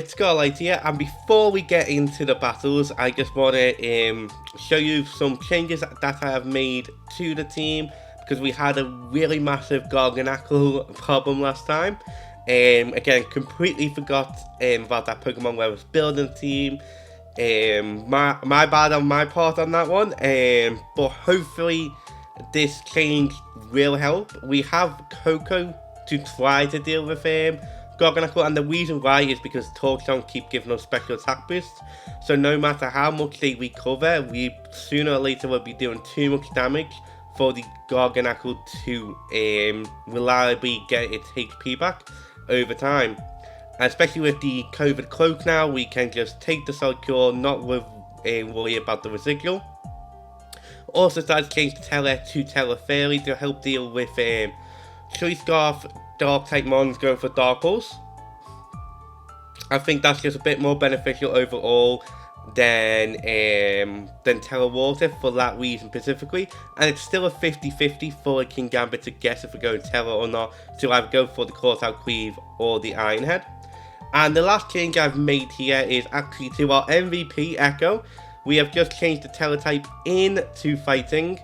it's Skeledirge here, and before we get into the battles, I just want to show you some changes that I have made to the team, because we had a really massive Garganacle problem last time. Again, completely forgot about that Pokemon where I was building the team. My bad on my part on that one, but hopefully this change will help. We have Coco to try to deal with Garganacle, and the reason why is because Torchon keep giving us special attack boosts, so no matter how much they recover, we sooner or later will be doing too much damage for the Garganacle to reliably get its HP back over time. Especially with the COVID cloak now, we can just take the Solid Cure, not worry about the residual. Also started to change the Teller to Teller Fairy to help deal with Choice Scarf, Dark type mons going for Dark Pulse. I think that's just a bit more beneficial overall than Teller Water for that reason specifically. And it's still a 50-50 for a Kingambit to guess if we're going Teller or not, to either go for the Caught-Out Cleave or the Iron Head. And the last change I've made here is actually to our MVP Echo. We have just changed the Teller type into Fighting.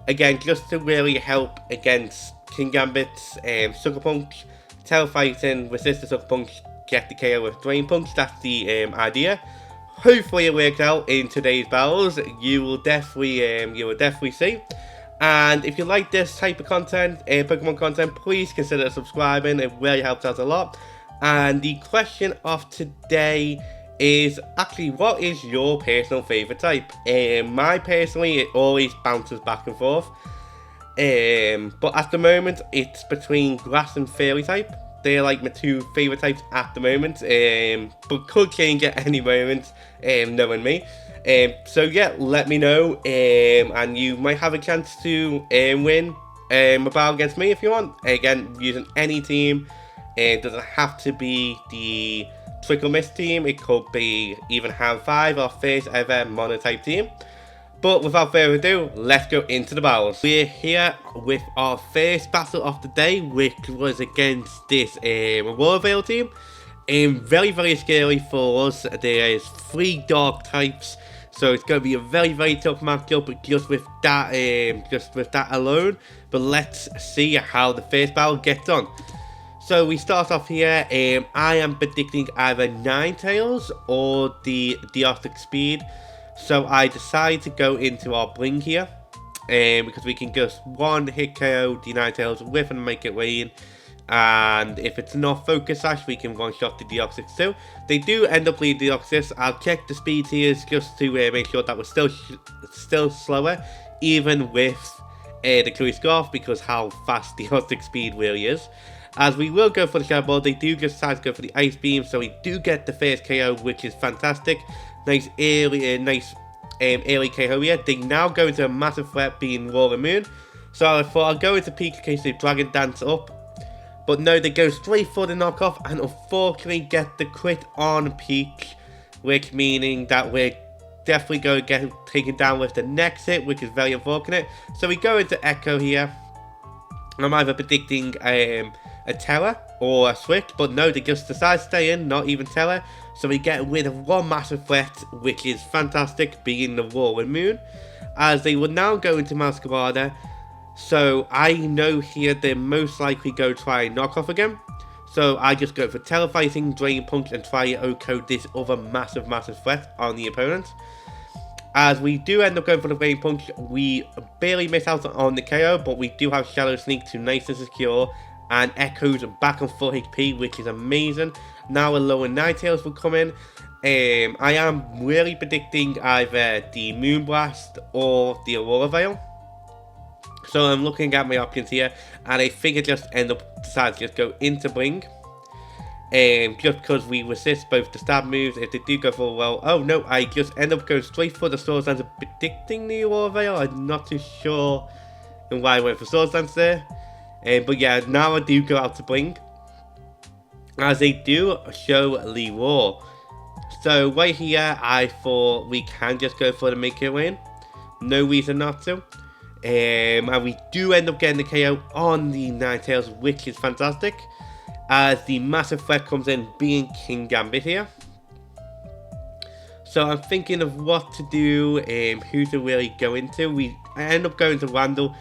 Again, just to really help against Kingambit's Sucker Punch. Teller Fighting, resist the Sucker Punch, get the KO with Drain Punch. That's the idea. Hopefully it works out in today's battles. You will definitely see. And if you like this type of content, Pokemon content, please consider subscribing. It really helps out a lot. And the question of today is actually, what is your personal favourite type? My personally, it always bounces back and forth. But at the moment, it's between Grass and Fairy type. They're like my two favourite types at the moment, but could change at any moment, knowing me. So yeah, let me know, and you might have a chance to win a battle against me if you want. Again, using any team. It doesn't have to be the Trickle Mist team, it could be even Hand 5, our first ever monotype team. But without further ado, let's go into the battles. We're here with our first battle of the day, which was against this Warvale team. Very, very scary for us. There's 3 dark types, so it's going to be a very, very tough matchup just with that alone. But let's see how the first battle gets on. So we start off here, I am predicting either Ninetales or the Deoxys Speed. So I decide to go into our Bring here, because we can just one hit KO the Ninetales with and make it rain. And if it's not Focus Sash, we can one shot the Deoxys too. They do end up leading Deoxys. I'll check the speed tiers just to make sure that we're still slower, even with the Choice Scarf, because how fast Deoxys Speed really is. As we will go for the Shadow Ball, they do just decide to go for the Ice Beam, so we do get the first KO, which is fantastic. Nice early KO here. They now go into a massive threat being Roaring Moon. So I thought I'll go into Peak in case they Dragon Dance up. But no, they go straight for the knockoff and unfortunately get the crit on Peak, which meaning that we're definitely going to get taken down with the next hit, which is very unfortunate. So we go into Echo here. I'm either predicting a Teller or a Switch, but no, they just decide to stay in, not even Teller. So we get rid of one massive threat, which is fantastic, being the Roaring Moon. As they will now go into Masquerada. So I know here they're most likely go try and knock off again. So I just go for Teller Fighting, Drain Punch, and try to OHKO this other massive threat on the opponent. As we do end up going for the Drain Punch, we barely miss out on the KO, but we do have Shadow Sneak to nice and secure, and Echoes back on full HP, which is amazing. Now a lower Ninetales will come in. I am really predicting either the Moonblast or the Aurora Veil. So I'm looking at my options here, and I think I just decide to just go into Bring. Just because we resist both the stab moves. If they do go for a well, oh no, I just end up going straight for the Swords Dance, predicting the Aurora Veil. I'm not too sure why I went for Swords Dance there. But yeah, now I do go out to Bring, as they do show Leroy. So right here, I thought we can just go for the make it win. No reason not to. And we do end up getting the KO on the Ninetales, which is fantastic. As the massive threat comes in, being Kingambit here. So I'm thinking of what to do, who to really go into. I end up going to Randall.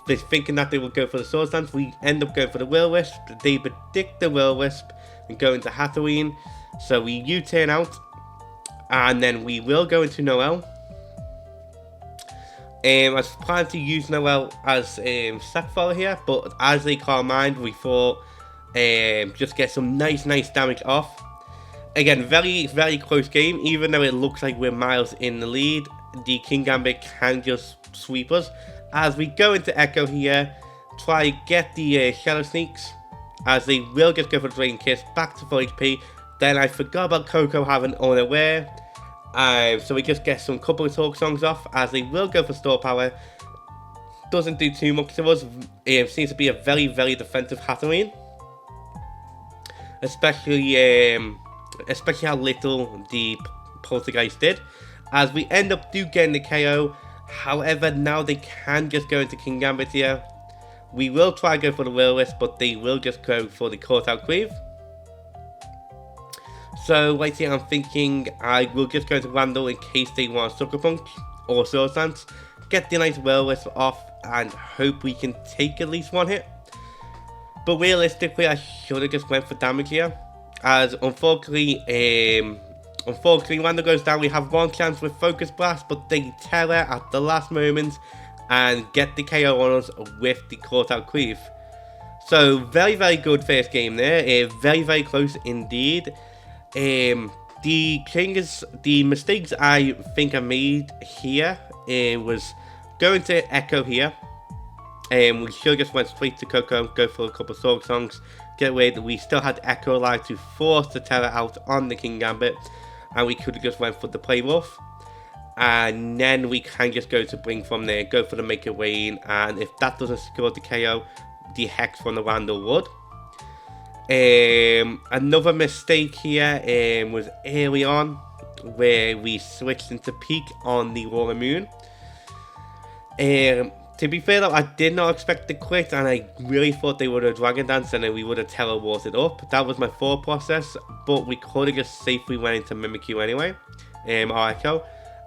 They're thinking that they will go for the Swords Dance. We end up going for the Will-O-Wisp. They predict the Will-O-Wisp and go into Halloween. So we U-turn out. And then we will go into Noel. I was planning to use Noel as sack follower here, but as a Calm Mind, we thought just get some nice damage off. Again, very close game. Even though it looks like we're miles in the lead, the King Gambit can just sweep us. As we go into Echo here, try get the Shadow Sneaks, as they will just go for the Dragon Kiss, back to full HP. Then I forgot about Coco having Unaware. So we just get some couple of talk songs off, as they will go for Store Power. Doesn't do too much to us. Seems to be a very defensive Halloween. Especially how little the Poltergeist did. As we end up getting the KO. However, now they can just go into King Gambit here. We will try to go for the Will-O-Wisp, but they will just go for the Caught Out Cleave. So right here, I'm thinking I will just go to Randall in case they want Sucker Punch or Swords Dance. Get the nice Will-O-Wisp off and hope we can take at least one hit. But realistically, I should have just went for damage here, as unfortunately, Randall goes down. We have one chance with Focus Blast, but they tell her at the last moment and get the KO on us with the Caught Out Cleave. So very good first game there. Very close indeed. The mistakes I think I made here was going to Echo here. We should have just went straight to Coco, go for a couple of Sorg songs, get away that we still had Echo alive to force the Terror out on the King Gambit, and we could have just went for the Play Rough. And then we can just go to Bring from there, go for the Make It Rain, and if that doesn't score the KO, the Hex from the Randall would. Another mistake here was early on, where we switched into Peak on the Roaring Moon. To be fair though, I did not expect the crit, and I really thought they would have Dragon Dance and then we would have teleported up. That was my thought process, but we could have just safely went into Mimikyu anyway, our Echo,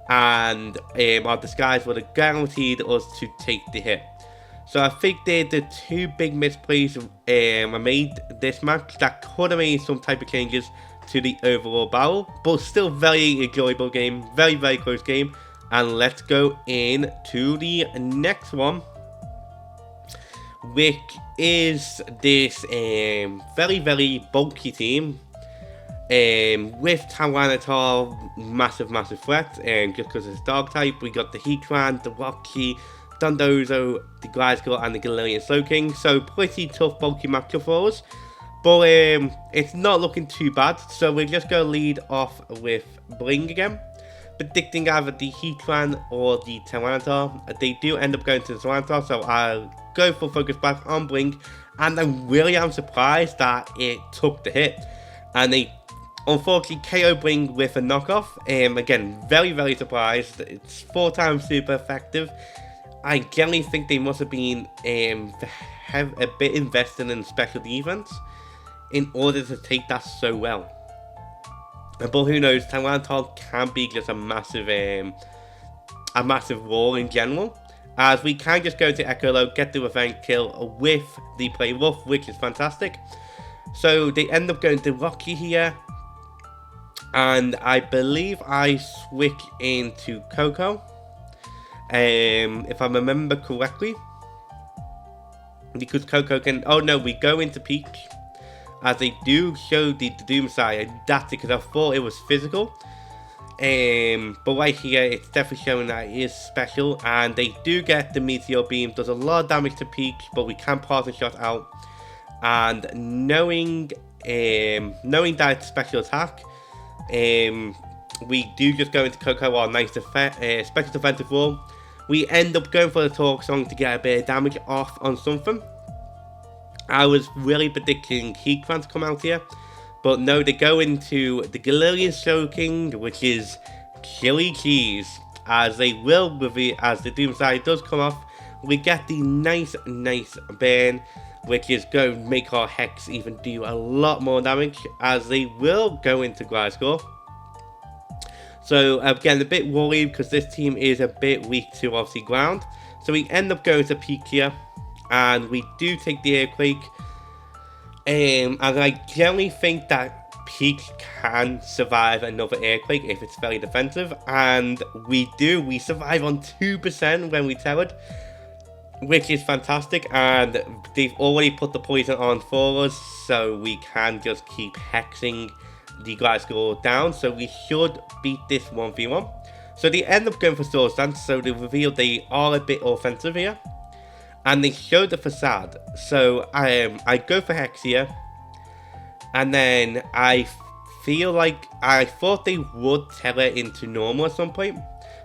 and our Disguise would have guaranteed us to take the hit. So I think they're the two big misplays I made this match that could have made some type of changes to the overall battle, but still very enjoyable game, very close game. And let's go into the next one, which is this very bulky team with Tyranitar, massive threat, just because it's Dark type. We got the Heatran, the Rocky, Dondozo, the Gliscor, and the Galarian Slowking. So pretty tough bulky matchup for us, but it's not looking too bad. So we're just going to lead off with Bling again, predicting either the Heatran or the Tyranitar. They do end up going to the Tyranitar, so I'll go for Focus Blast on Blink, and I really am surprised that it took the hit. And they unfortunately KO Blink with a knockoff. Again, very surprised. It's 4 times super effective. I generally think they must have been have a bit invested in special defense in order to take that so well. But who knows, Tyranitar can be just a massive roar in general, as we can just go to Echolo, get the event kill with the Play Rough, which is fantastic. So they end up going to Rocky here, and I believe I switch into Coco, if I remember correctly, because Coco can, oh no, we go into Peak, as they do show the Doomsday. That's it, because I thought it was physical. But right here, it's definitely showing that it is special. And they do get the Meteor Beam. Does a lot of damage to Peak, but we can Partisan Shot out. And knowing that it's special attack, we do just go into Coco, our nice special defensive roll. We end up going for the Talk Song to get a bit of damage off on something. I was really predicting Heatran to come out here, but no, they go into the Galarian Slowking, which is Chili Cheese, as they will reveal, as the Doomsday does come off. We get the nice burn, which is going to make our Hex even do a lot more damage, as they will go into Gliscor. So I'm getting a bit worried because this team is a bit weak to obviously ground. So we end up going to peak here, and we do take the earthquake. And I generally think that Peak can survive another earthquake if it's very defensive, and we do. We survive on 2% when we terrored, which is fantastic, and they've already put the poison on for us, so we can just keep hexing the Gliscor down, so we should beat this 1v1. So they end up going for Sword Dance, so they reveal they are a bit offensive here, and they show the facade. So I go for Hex here, and then I feel like I thought they would Terror into normal at some point.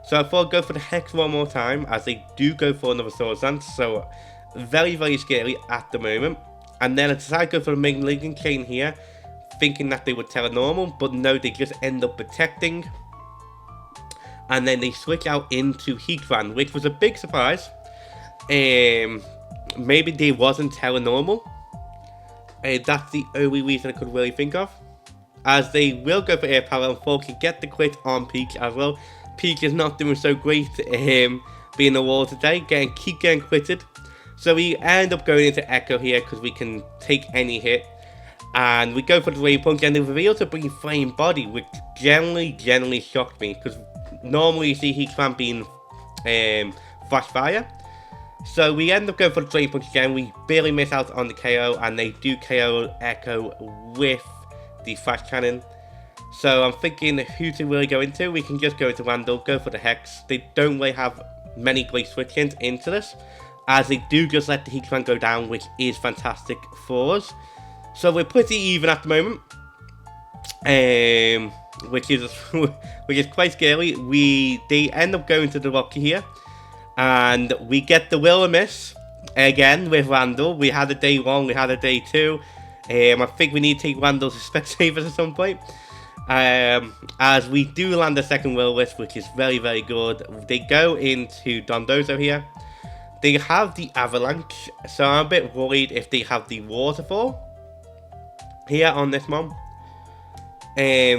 So I thought I'd go for the Hex one more time, as they do go for another Sword Dance. So very, very scary at the moment. And then I decided to go for the Malignant Chain here, thinking that they would Terror normal, but no, they just end up protecting. And then they switch out into Heatran, which was a big surprise. Maybe they wasn't Terror normal. That's the only reason I could really think of. As they will go for Air Power and Fall can get the crit on Peak as well. Peak is not doing so great being a wall today, keep getting critted. So we end up going into Echo here because we can take any hit. And we go for the Drain Punch, and they reveal to bring Flame Body, which generally shocked me, because normally you see Heatran being Flash Fire. So we end up going for the Drain Punch again. We barely miss out on the KO, and they do KO Echo with the Flash Cannon. So I'm thinking who to really go into. We can just go into Randall, go for the Hex. They don't really have many great switch-ins into this, as they do just let the Heatran go down, which is fantastic for us. So we're pretty even at the moment, which is quite scary. They end up going to the Rocky here, and we get the Will and Miss again with Randall. We had a day 1, we had a day 2. I think we need to take Randall to Specsavers at some point. As we do land a second Will-O-Wisp, which is very, very good. They go into Dondozo here. They have the Avalanche, so I'm a bit worried if they have the Waterfall here on this one.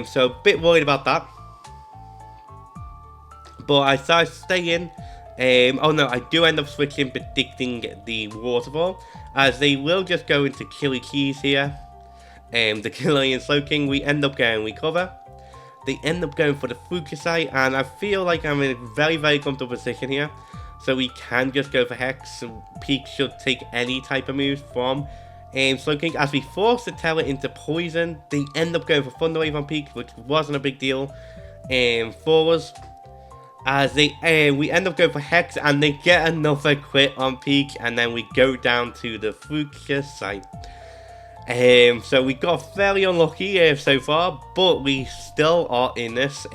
So a bit worried about that. But I start staying. Oh no, I do end up switching, predicting the Waterfall, as they will just go into Killy Keys here. The Killian Slowking, we end up getting Recover. They end up going for the Fukusai, and I feel like I'm in a very, very comfortable position here. So we can just go for Hex. Peak should take any type of moves from Slowking. As we force the Terror into Poison, they end up going for Thunder Wave on Peak, which wasn't a big deal for us. As we end up going for Hex, and they get another crit on Peak, and then we go down to the Fukusai. So we got very unlucky so far, but we still are in this.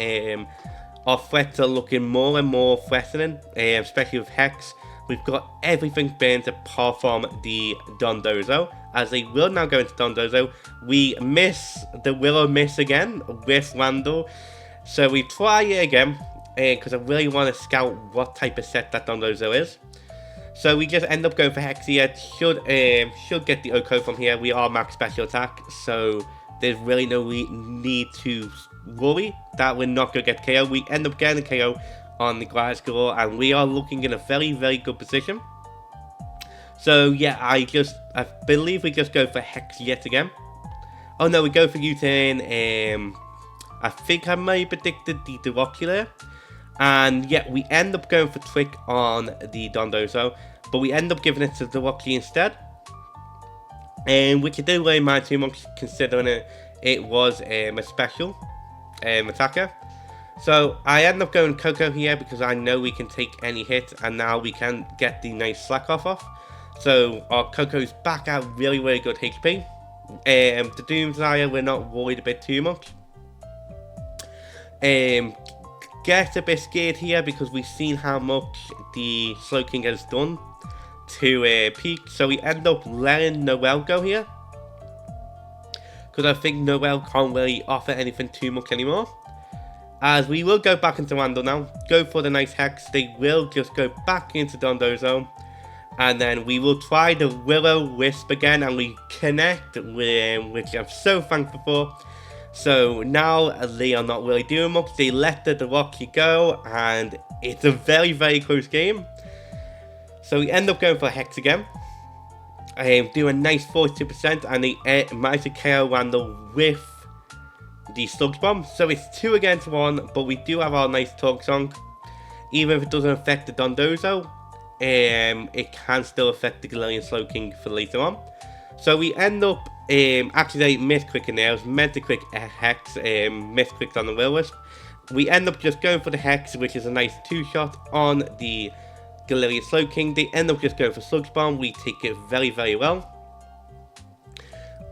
Our threats are looking more and more threatening, especially with Hex. We've got everything burnt apart from the Dondozo, as they will now go into Dondozo. We miss the Will-O-Miss again with Randall, so we try it again, because I really want to scout what type of set that Dondozo is. So we just end up going for Hex here. Should get the Oko from here. We are max special attack, so there's really no need to worry that we're not going to get KO. We end up getting a KO on the Gliscor, and we are looking in a very, very good position. So yeah, I believe we just go for Hex yet again. Oh no, we go for U-turn. I think I may have predicted the Durocular. And yeah, we end up going for Trick on the Dondozo, but we end up giving it to the Rocky instead. Which I didn't really mind too much, considering it was a special attacker. So I end up going Coco here because I know we can take any hit, and now we can get the nice slack off. So our Coco's back at really, really good HP. The Doomsire, we're not worried a bit too much. Get a bit scared here because we've seen how much the Slowking has done to Peak. So we end up letting Noelle go here, because I think Noelle can't really offer anything too much anymore. As we will go back into Randall now, go for the nice Hex. They will just go back into Dondozo, and then we will try the Will-O-Wisp again, and we connect with which I'm so thankful for. So now they are not really doing much. They let the Rocky go, and it's a very, very close game. So we end up going for Hex again. Do a nice 42%, and they manage to KO Randall with the Sludge Bomb. So it's 2 against 1, but we do have our nice Talk Song. Even if it doesn't affect the Dondozo, it can still affect the Galarian Slowking for later on. So we end up, actually they misclicked there. I was meant to click Hex, misclicked on the Will-O-Wisp. We end up just going for the Hex, which is a nice 2-shot on the Galarian Slowking. They end up just going for Sludge Bomb. We take it very, very well.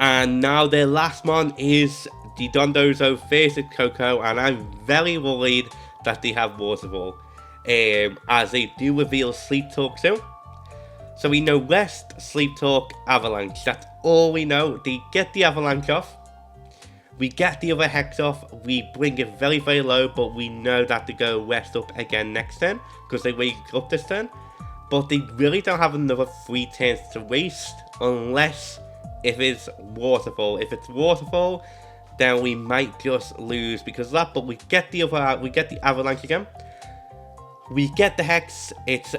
And now their last one is the Dondozo versus Coco, and I'm very worried that they have Water Ball, as they do reveal Sleep Talk soon. So we know Rest, Sleep Talk, Avalanche. That's all we know. They get the Avalanche off. We get the other Hex off. We bring it very, very low, but we know that they go Rest up again next turn because they wake up this turn. But they really don't have another 3 turns to waste unless if it's Waterfall. If it's Waterfall, then we might just lose because of that. But we get the Avalanche again. We get the Hex. It's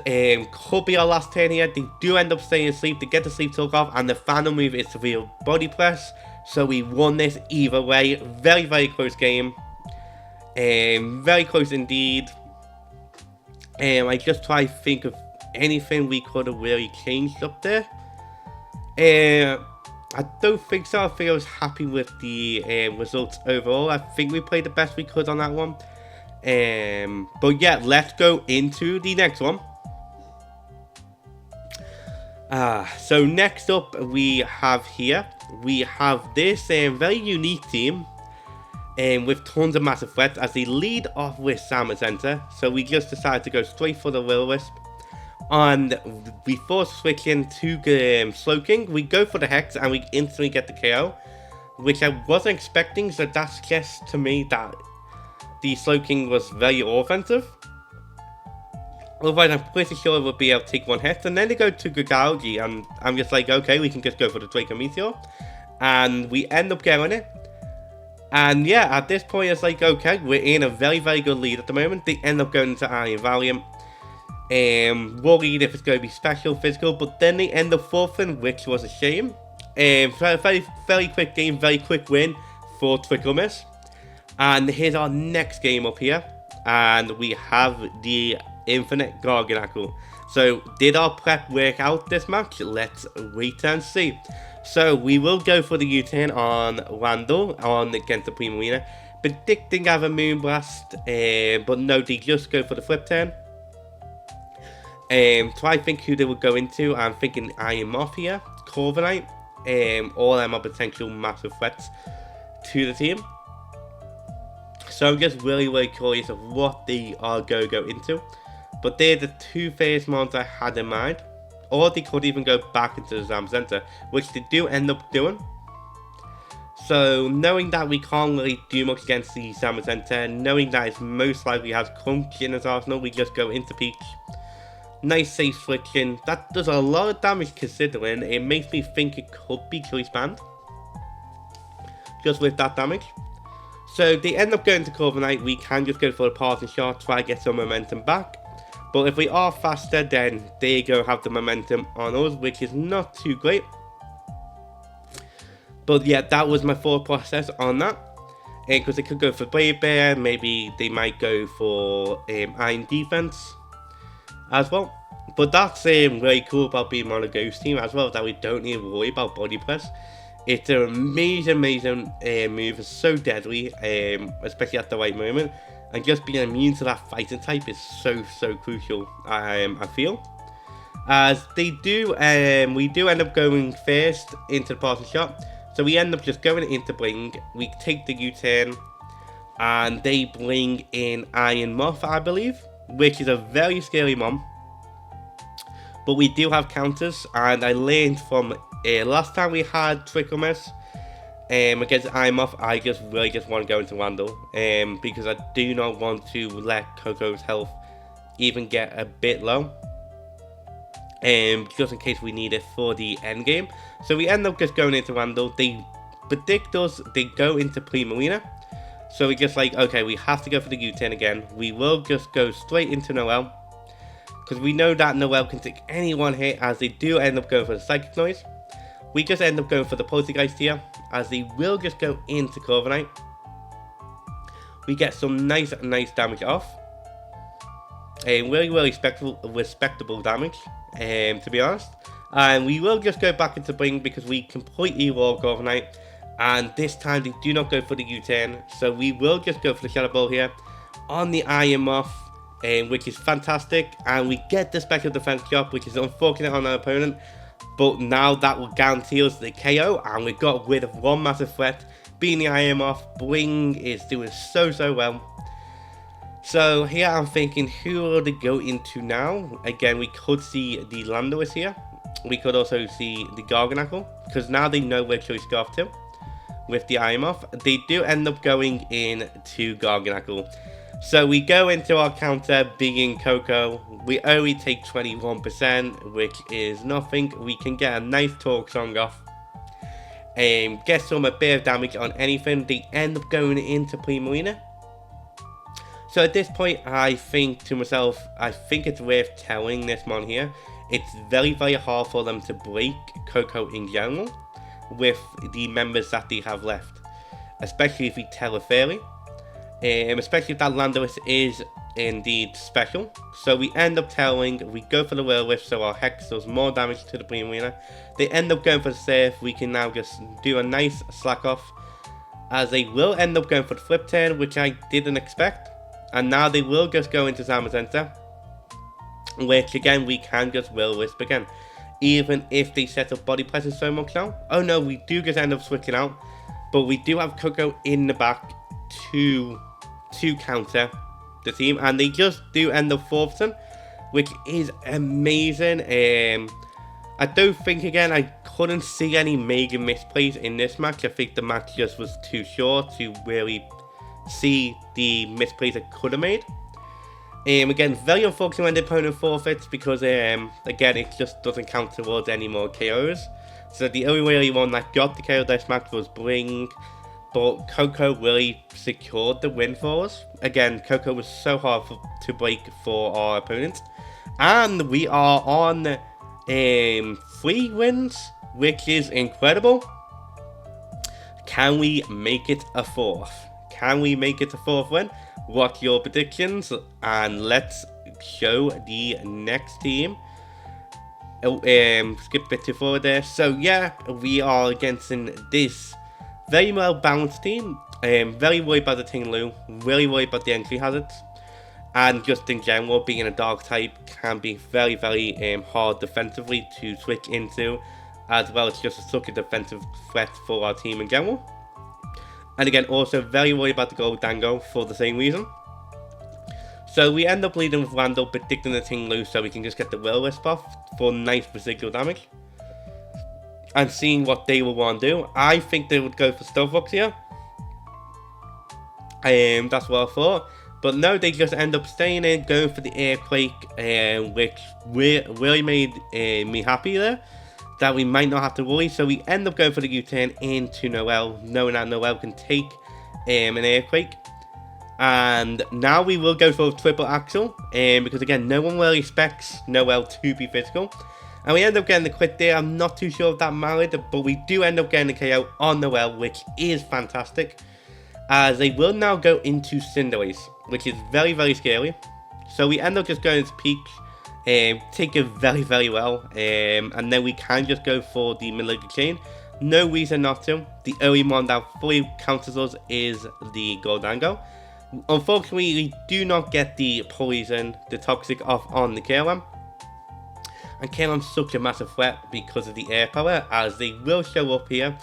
could be our last turn here. They do end up staying asleep. They get the Sleep Talk off, and the final move is to reveal Body Press. So we won this either way. Very, very close game. Very close indeed. I just try to think of anything we could have really changed up there. I don't think so. I think I was happy with the results overall. I think we played the best we could on that one. But yeah, let's go into the next one. So next up we have this very unique team with tons of massive threats as they lead off with Zamazenta. So we just decided to go straight for the Will-O-Wisp. And before switching to Slowking, we go for the Hex and we instantly get the KO, which I wasn't expecting, so that suggests to me that the Slowking was very offensive. Otherwise, I'm pretty sure it would be able to take 1 hit. And then they go to Skeledirge, and I'm just like, okay, we can just go for the Draco Meteor. And we end up getting it. And yeah, at this point, it's like, okay, we're in a very, very good lead at the moment. They end up going into Iron Valiant. Worried if it's going to be special, physical, but then they end up forfeiting, which was a shame. Very, very quick game, very quick win for Trickle-Miss. And here's our next game up here, and we have the Infinite Garganacle. So, did our prep work out this match? Let's wait and see. So, we will go for the U-turn on Randall against the Primarina, predicting have a Moonblast, but no, they just go for the flip turn. Try to think who they would go into. I'm thinking Iron Moth here, Corviknight, all of them are potential massive threats to the team. So I'm just really, really curious of what they are going to go into. But they're the 2 first ones I had in mind. Or they could even go back into the Zamazenta, which they do end up doing. So knowing that we can't really do much against the Zamazenta, knowing that it's most likely has Crunch in his arsenal, we just go into Peach. Nice safe switching. That does a lot of damage considering. It makes me think it could be Choice Band. Just with that damage. So they end up going to Corviknight. We can just go for a passing shot, try to get some momentum back. But if we are faster, then they go have the momentum on us, which is not too great. But yeah, that was my thought process on that. Because they could go for Brave Bear, maybe they might go for Iron Defense as well. But that's really cool about being on a Ghost team as well, that we don't need to worry about Body Press. It's an amazing move. It's so deadly, especially at the right moment. And just being immune to that fighting type is so crucial, I feel. As they do, we do end up going first into the passing shot. So we end up just going into Bring. We take the U-turn, and they bring in Iron Moth, I believe, which is a very scary mom. But we do have counters, and I learned from last time we had Trickle-Miss against Iron Moth. I really just want to go into Randall, because I do not want to let Coco's health even get a bit low, just in case we need it for the end game. So we end up just going into Randall. They predict us, they go into pre-marina. So we're just like, okay, we have to go for the U-turn again. We will just go straight into Noelle, because we know that Noelle can take any one hit, as they do end up going for the Psychic Noise. We just end up going for the Poltergeist here, as they will just go into Corviknight. We get some nice damage off. Really respectable damage, to be honest. And we will just go back into Bring, because we completely wall Corviknight. And this time they do not go for the U-turn, so we will just go for the Shadow Ball here on the Iron Moth, which is fantastic. And we get the special defense drop, which is unfortunate on our opponent, but now that will guarantee us the KO, and we got rid of one massive threat, being the Iron Moth. Bring is doing so well. So here I'm thinking, who will they go into now? Again, we could see the Landorus here. We could also see the Garganacle, because now they know where Choice Scarf to. With the Iron Moth, they do end up going into Garganacle. So we go into our counter, being Coco. We only take 21%, which is nothing. We can get a nice Talk Song off. Get a bit of damage on anything. They end up going into pre-marina. So at this point, I think to myself, I think it's worth telling this mon here. It's very hard for them to break Coco in general, with the members that they have left, especially if we tell it fairly, especially if that Landorus is indeed special. So we end up telling, we go for the Whirlwind, so our Hex does more damage to the pre-marina. They end up going for the Surf. We can now just do a nice slack off, as they will end up going for the Flip Turn, which I didn't expect. And now they will just go into Zamazenta, which again we can just Will-Wisp again, even if they set up body pressure so much now. Oh no, we do just end up switching out, but we do have Coco in the back to counter the team, and they just do end up forfeiting, which is amazing. I don't think, again, I couldn't see any major misplays in this match. I think the match just was too short to really see the misplays it could have made. Again, very unfortunate when the opponent forfeits, because again, it just doesn't count towards any more KOs. So the only really one that got the KO this match was Bring, but Coco really secured the win for us. Again, Coco was so hard to break for our opponents, and we are on 3 wins, which is incredible. Can we make it a 4th? Can we make it a 4th win? What's your predictions? And let's show the next team. Skip a bit too forward there. So yeah, we are against this very well balanced team. Very worried about the Ting Lu, really worried about the entry hazards, and just in general, being a dark type can be very hard defensively to switch into, as well as just such a defensive threat for our team in general. And again, also very worried about the Goldango for the same reason. So we end up leading with Randall, predicting the Ting Lu, so we can just get the Will-Wisp off for nice residual damage. And seeing what they will want to do. I think they would go for Stealth Rocks here. That's what I thought. But no, they just end up staying in, going for the Earthquake, which really made me happy there, that we might not have to worry. So we end up going for the U-turn into Noelle, knowing that Noelle can take an Earthquake. And now we will go for a triple axle, because again, no one really expects Noelle to be physical. And we end up getting the crit there. I'm not too sure if that mattered, but we do end up getting the KO on Noelle, which is fantastic, as they will now go into Cinderace, which is very scary. So we end up just going to Peak, take it very well, and then we can just go for the Malignant Chain. No reason not to. The only one that fully counters us is the Goldango. Unfortunately, we do not get the Poison, the Toxic off on the KLM. And KLM's such a massive threat because of the air power, as they will show up here.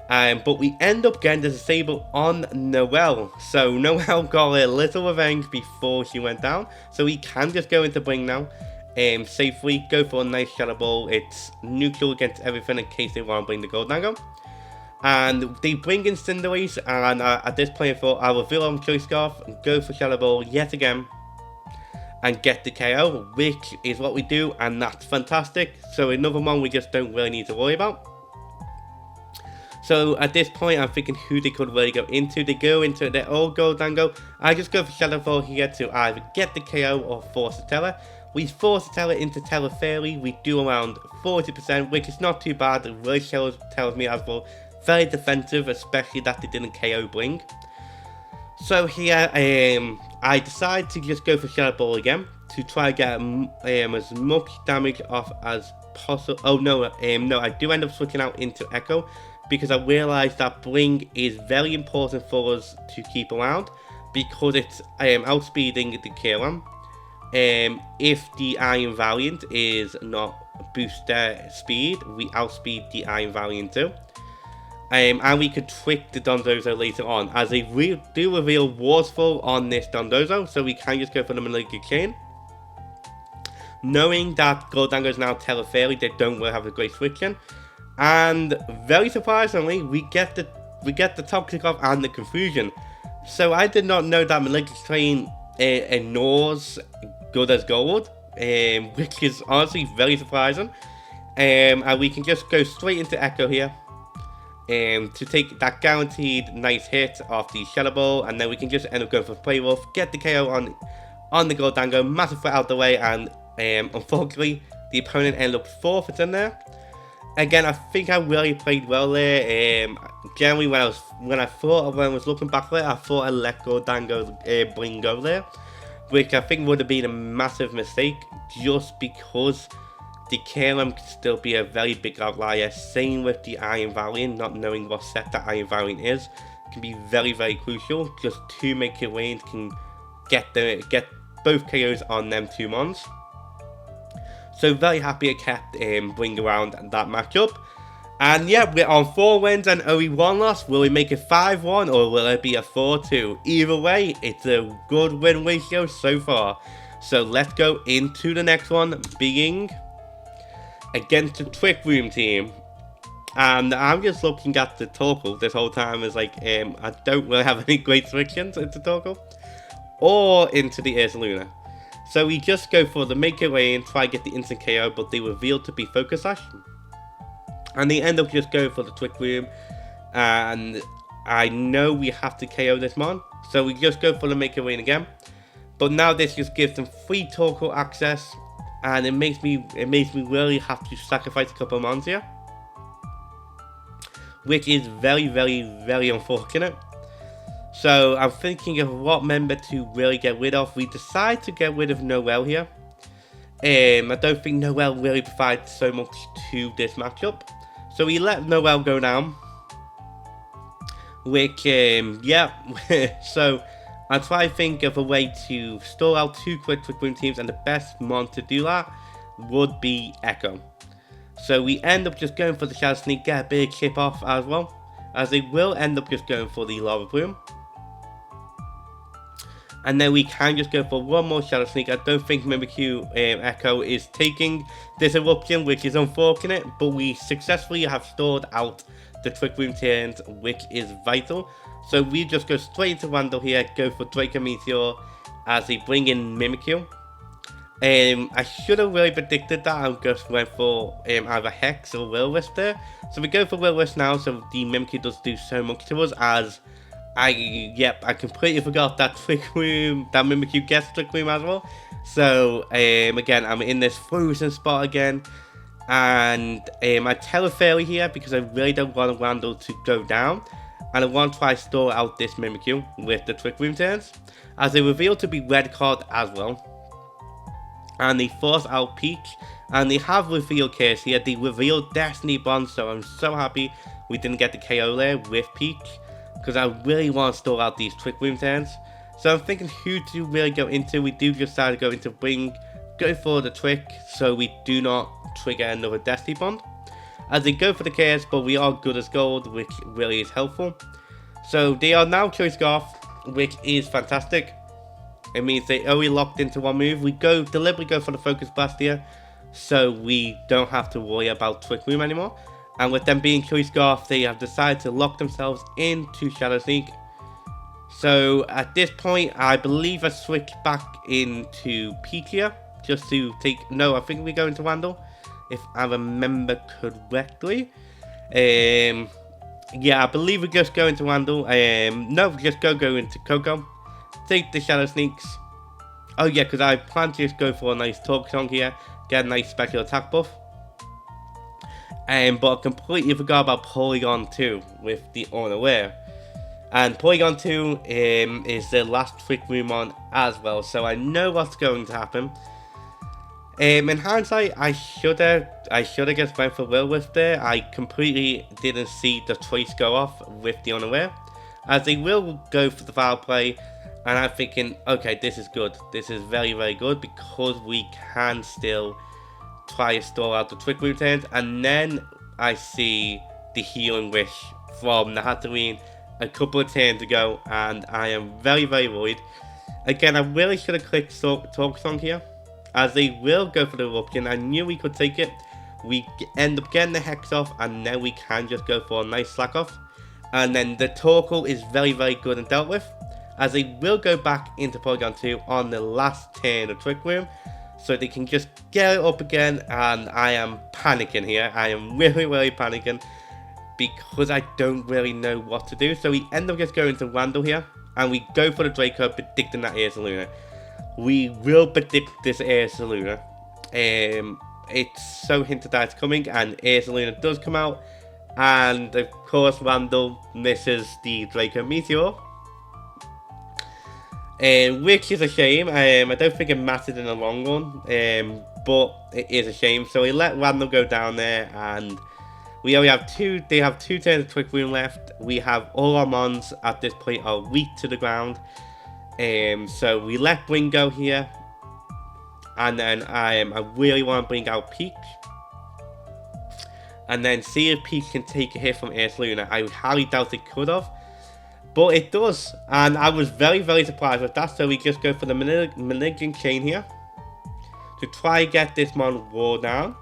But we end up getting the Disable on Noelle. So Noelle got a little revenge before she went down. So we can just go into Bring now. Safely, go for a nice Shadow Ball. It's neutral against everything in case they want to bring the Goldango. And they bring in Cinderace, and at this point I thought I will reveal on Choice Scarf and go for Shadow Ball yet again and get the KO, which is what we do, and that's fantastic. So another one we just don't really need to worry about. So at this point, I'm thinking who they could really go into. They go into their old Goldango. I just go for Shadow Ball here to either get the KO or force the Terror. We force the Terror into Terror fairly. We do around 40%, which is not too bad. It really tells me as well, very defensive, especially that they didn't KO Bling. So here, I decide to just go for Shadow Ball again to try to get as much damage off as possible. Oh no, no, I do end up switching out into Echo because I realised that Bling is very important for us to keep around because it's outspeeding the Kieran. If the Iron Valiant is not boost their speed, we outspeed the Iron Valiant too. And we could trick the Dondozo later on, as they do reveal Warsful on this Dondozo, so we can just go for the Malignant Chain. Knowing that Goldango is now Terra Fairy, they don't really have a great switching. And very surprisingly, we get the Toxic off and the Confusion. So I did not know that Malignant Chain ignores Good as Gold, which is honestly very surprising. And we can just go straight into Echo here. To take that guaranteed nice hit off the Shadow Ball, and then we can just end up going for Play Wolf, get the KO on the Goldango, massive threat out the way, and unfortunately the opponent ended up forfeiting there. Again, I think I really played well there. Generally, when I was looking back at it, I thought I let Goldango Bling go there, which I think would have been a massive mistake, just because the KLM could still be a very big outlier. Same with the Iron Valiant, not knowing what set that Iron Valiant is can be very, very crucial. Just 2 Make It Rain can get both KOs on them 2 mons. So very happy I kept Bling around that matchup. And yeah, we're on 4 wins and only 1 loss. Will we make it 5-1 or will it be a 4-2? Either way, it's a good win ratio so far. So let's go into the next one, being against the Trick Room team. And I'm just looking at the Torkoal this whole time as like, I don't really have any great switchings into Torkoal or into the Ursaluna. So we just go for the Make It Rain, try to get the instant KO, but they reveal to be Focus Sash. And they end up just going for the Trick Room. And I know we have to KO this mon, so we just go for the Make It Rain again. But now this just gives them free Torkoal access. And it makes me really have to sacrifice a couple of mons here, which is very, very, very unfortunate. So I'm thinking of what member to really get rid of. We decide to get rid of Noel here. I don't think Noel really provides so much to this matchup, so we let Noel go down. Which yeah, so I'll try to think of a way to stall out 2 quick Room teams, and the best mon to do that would be Echo. So we end up just going for the Shadow Sneak, get a big chip off as well, as they will end up just going for the Lava Plume. And then we can just go for 1 more Shadow Sneak. I don't think Mimikyu Echo is taking this eruption, which is unfortunate, but we successfully have stored out the Trick Room turns, which is vital. So we just go straight into Randall here, go for Draco Meteor as they bring in Mimikyu. I should have really predicted that. I just went for either Hex or Will-Wisp there. So we go for Will-Wisp now, so the Mimikyu does do so much to us, as I completely forgot that Trick Room, that Mimikyu gets Trick Room as well. So again, I'm in this frozen spot again. And I tell a Fairy here because I really don't want Randall to go down. And I want to try to store out this Mimikyu with the Trick Room turns, as they reveal to be Red Card as well. And they force out Peach, and they have revealed Curse here. They revealed Destiny Bond, so I'm so happy we didn't get the KO there with Peach, because I really want to store out these Trick Room turns. So I'm thinking who to really go into. We do just decide to go into Bling, go for the Trick, so we do not trigger another Destiny Bond. As they go for the Chaos, but we are good as gold, which really is helpful. So they are now Choice Scarf, which is fantastic. It means they only locked into 1 move. We deliberately go for the Focus Blast here, so we don't have to worry about Trick Room anymore. And with them being Choice Scarf, they have decided to lock themselves into Shadow Sneak. So at this point, I believe I switch back into Peach here, just to take, no, I think we go into Randall, if I remember correctly. Yeah, I believe we're just going to Randall. No, just go into Coco. Take the Shadow Sneaks. Oh yeah, because I plan to just go for a nice talk song here. Get a nice special attack buff. But I completely forgot about Polygon 2 with the Unaware. And Polygon 2 is the last Trick Room on as well, so I know what's going to happen. In hindsight, I should have just went for Will-Wisp there. I completely didn't see the choice go off with the Unaware, as they will go for the foul play, and I'm thinking, okay, this is good. This is very, very good, because we can still try to stall out the Trick Room turns, and then I see the Healing Wish from the Hatterene a couple of turns ago, and I am very, very worried. Again, I really should have clicked Talk Song here, as they will go for the Eruption. I knew we could take it. We end up getting the Hex off, and then we can just go for a nice Slack off. And then the Torkoal is very, very good and dealt with, as they will go back into Polygon 2 on the last turn of Trick Room, so they can just get it up again. And I am panicking here. I am really, really panicking, because I don't really know what to do. So we end up just going to Randall here, and we go for the Draco, predicting that Ursaluna. We will predict this Ursaluna. It's so hinted that it's coming, and Ursaluna does come out, and of course Randall misses the Draco Meteor, which is a shame. I don't think it mattered in the long run, but it is a shame. So we let Randall go down there, and we only have they have 2 turns of Trick Room left. We have all our mons at this point are weak to the ground. So we let Bring go here. And then I really want to bring out Peach. And then see if Peach can take a hit from Ursaluna. I highly doubt it could have, but it does. And I was very, very surprised with that. So we just go for the Malignant Chain here to try get this mon wore down.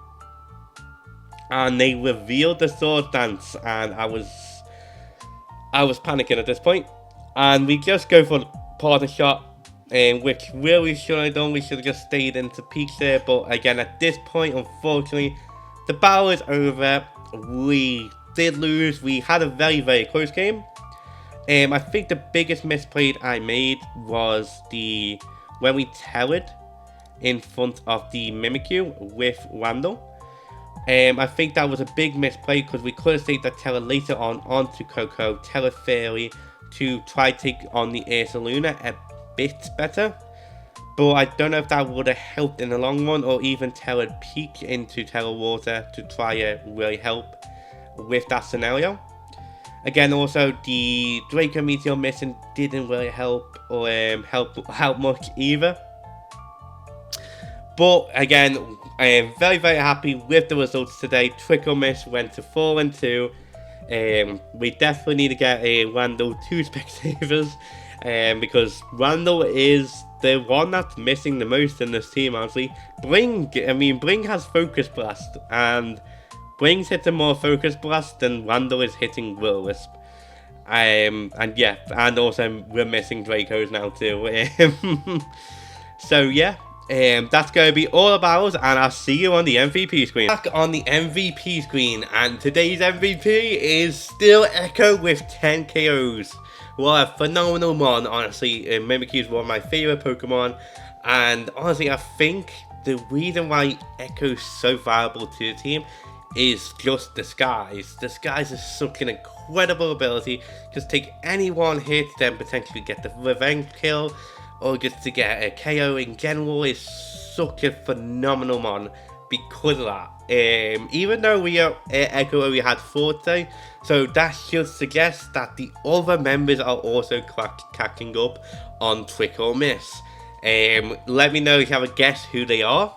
And they revealed the Sword Dance, and I was panicking at this point. And we just go for Parting Shot, which really should have done. We should have just stayed into Peach there. But again, at this point, unfortunately, the battle is over. We did lose. We had a very, very close game. I think the biggest misplay I made was when we tethered in front of the Mimikyu with Randall. I think that was a big misplay, because we could have saved that Terra later on onto Coco, Terra Fairy, to try to take on the Ursaluna a bit better. But I don't know if that would have helped in the long run, or even Terra Peak into Terra Water to try to really help with that scenario. Again, also the Draco Meteor missing didn't really help, or help much either. But again, I am very, very happy with the results today. Trickle Miss went to 4 and 2. We definitely need to get a Randall 2 Specsavers, because Randall is the one that's missing the most in this team, honestly. Bring has Focus Blast, and Bring's hitting more Focus Blast than Randall is hitting Will-Wisp. And yeah, and also we're missing Dracos now too. So yeah. That's going to be all about us, and I'll see you on the MVP screen. Back on the MVP screen, and today's MVP is still Echo with 10 KOs. What a phenomenal mon, honestly. Mimikyu is one of my favourite Pokemon, and honestly, I think the reason why Echo is so valuable to the team is just Disguise. Disguise is such an incredible ability. Just take any one hit, then potentially get the revenge kill, or just to get a KO in general. Is such a phenomenal mon because of that. Even though we are Echo only had 4 today, so that should suggest that the other members are also catching up on Trick or Miss. Let me know if you have a guess who they are.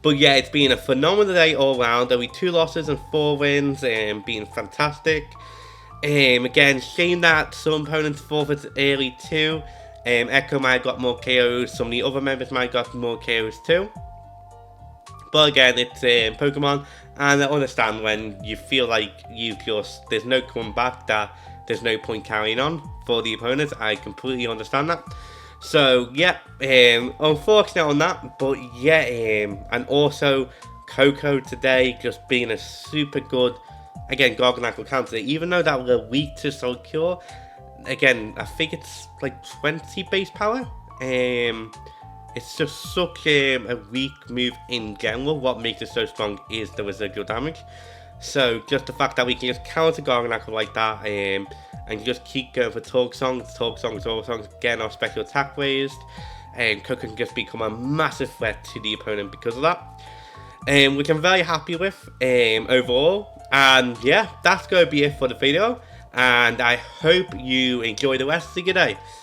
But yeah, it's been a phenomenal day all round. Only 2 losses and 4 wins, being fantastic. Again, shame that some opponents forfeited early too. Echo might have got more KOs, some of the other members might have got more KOs too. But again, it's Pokemon, and I understand when you feel like there's no coming back, that there's no point carrying on for the opponents. I completely understand that. So yeah, unfortunate on that, but yeah, and also Coco today just being a super good again, Garganackle counter, even though that we're weak to Soul Cure, again, I think it's like 20 base power. It's just such a weak move in general. What makes it so strong is the residual damage. So just the fact that we can just counter Garganackle like that, and just keep going for Talk Songs, getting our special attack raised, and Coco can just become a massive threat to the opponent because of that. Which I'm very happy with overall. And yeah, that's going to be it for the video. And I hope you enjoy the rest of your day.